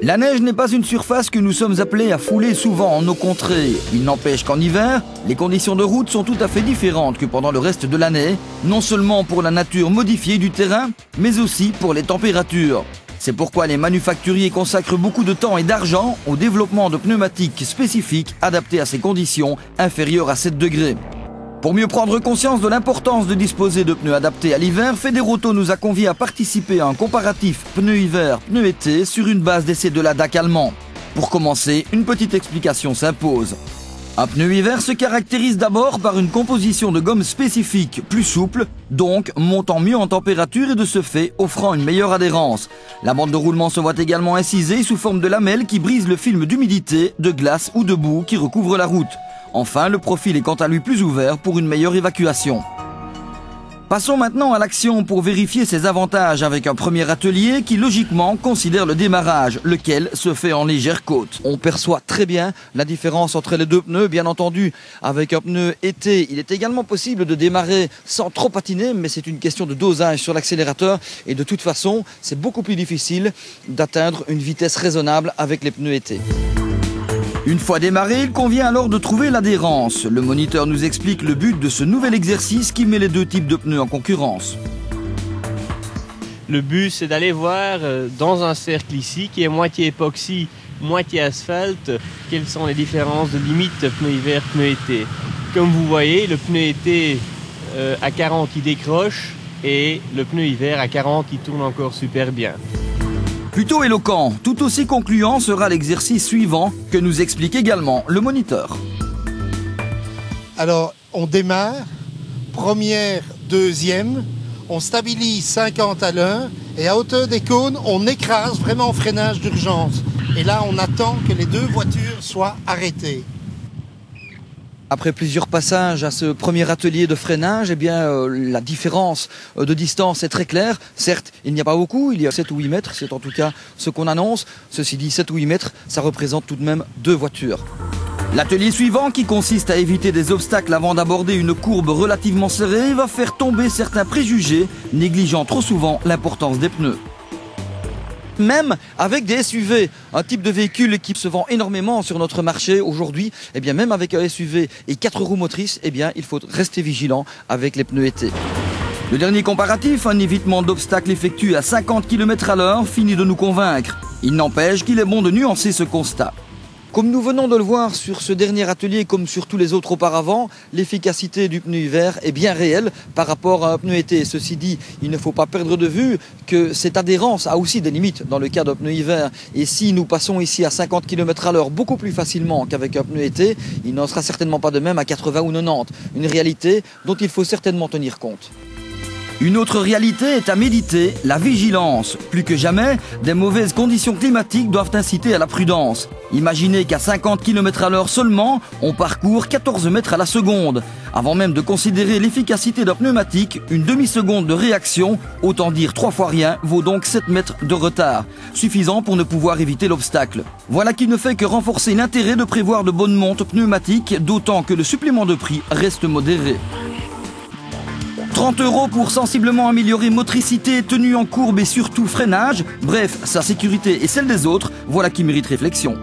La neige n'est pas une surface que nous sommes appelés à fouler souvent en nos contrées. Il n'empêche qu'en hiver, les conditions de route sont tout à fait différentes que pendant le reste de l'année, non seulement pour la nature modifiée du terrain, mais aussi pour les températures. C'est pourquoi les manufacturiers consacrent beaucoup de temps et d'argent au développement de pneumatiques spécifiques adaptés à ces conditions inférieures à 7 degrés. Pour mieux prendre conscience de l'importance de disposer de pneus adaptés à l'hiver, Fédéroto nous a conviés à participer à un comparatif pneus hiver, pneus été sur une base d'essai de la DAC allemand. Pour commencer, une petite explication s'impose. Un pneu hiver se caractérise d'abord par une composition de gomme spécifique, plus souple, donc montant mieux en température et de ce fait offrant une meilleure adhérence. La bande de roulement se voit également incisée sous forme de lamelles qui brisent le film d'humidité, de glace ou de boue qui recouvre la route. Enfin, le profil est quant à lui plus ouvert pour une meilleure évacuation. Passons maintenant à l'action pour vérifier ses avantages avec un premier atelier qui logiquement considère le démarrage, lequel se fait en légère côte. On perçoit très bien la différence entre les deux pneus, bien entendu. Avec un pneu été, il est également possible de démarrer sans trop patiner, mais c'est une question de dosage sur l'accélérateur et de toute façon, c'est beaucoup plus difficile d'atteindre une vitesse raisonnable avec les pneus été. Une fois démarré, il convient alors de trouver l'adhérence. Le moniteur nous explique le but de ce nouvel exercice qui met les deux types de pneus en concurrence. Le but, c'est d'aller voir dans un cercle ici, qui est moitié époxy, moitié asphalte, quelles sont les différences de limite pneu hiver, pneu été. Comme vous voyez, le pneu été à 40, il décroche et le pneu hiver à 40, il tourne encore super bien. Plutôt éloquent, tout aussi concluant sera l'exercice suivant que nous explique également le moniteur. Alors, on démarre, première, deuxième, on stabilise 50 à l'heure et à hauteur des cônes, on écrase vraiment en freinage d'urgence. Et là, on attend que les deux voitures soient arrêtées. Après plusieurs passages à ce premier atelier de freinage, eh bien, la différence de distance est très claire. Certes, il n'y a pas beaucoup, il y a 7 ou 8 mètres, c'est en tout cas ce qu'on annonce. Ceci dit, 7 ou 8 mètres, ça représente tout de même 2 voitures. L'atelier suivant, qui consiste à éviter des obstacles avant d'aborder une courbe relativement serrée, va faire tomber certains préjugés, négligeant trop souvent l'importance des pneus. Même avec des SUV, un type de véhicule qui se vend énormément sur notre marché aujourd'hui, eh bien même avec un SUV et 4 roues motrices, eh bien il faut rester vigilant avec les pneus été. Le dernier comparatif, un évitement d'obstacles effectué à 50 km à l'heure, finit de nous convaincre. Il n'empêche qu'il est bon de nuancer ce constat. Comme nous venons de le voir sur ce dernier atelier, comme sur tous les autres auparavant, l'efficacité du pneu hiver est bien réelle par rapport à un pneu été. Ceci dit, il ne faut pas perdre de vue que cette adhérence a aussi des limites dans le cas d'un pneu hiver. Et si nous passons ici à 50 km à l'heure beaucoup plus facilement qu'avec un pneu été, il n'en sera certainement pas de même à 80 ou 90. Une réalité dont il faut certainement tenir compte. Une autre réalité est à méditer, la vigilance. Plus que jamais, des mauvaises conditions climatiques doivent inciter à la prudence. Imaginez qu'à 50 km à l'heure seulement, on parcourt 14 mètres à la seconde. Avant même de considérer l'efficacité d'un pneumatique, une demi-seconde de réaction, autant dire 3 fois rien, vaut donc 7 mètres de retard. Suffisant pour ne pouvoir éviter l'obstacle. Voilà qui ne fait que renforcer l'intérêt de prévoir de bonnes montres pneumatiques, d'autant que le supplément de prix reste modéré. 30 € pour sensiblement améliorer motricité, tenue en courbe et surtout freinage. Bref, sa sécurité et celle des autres, voilà qui mérite réflexion.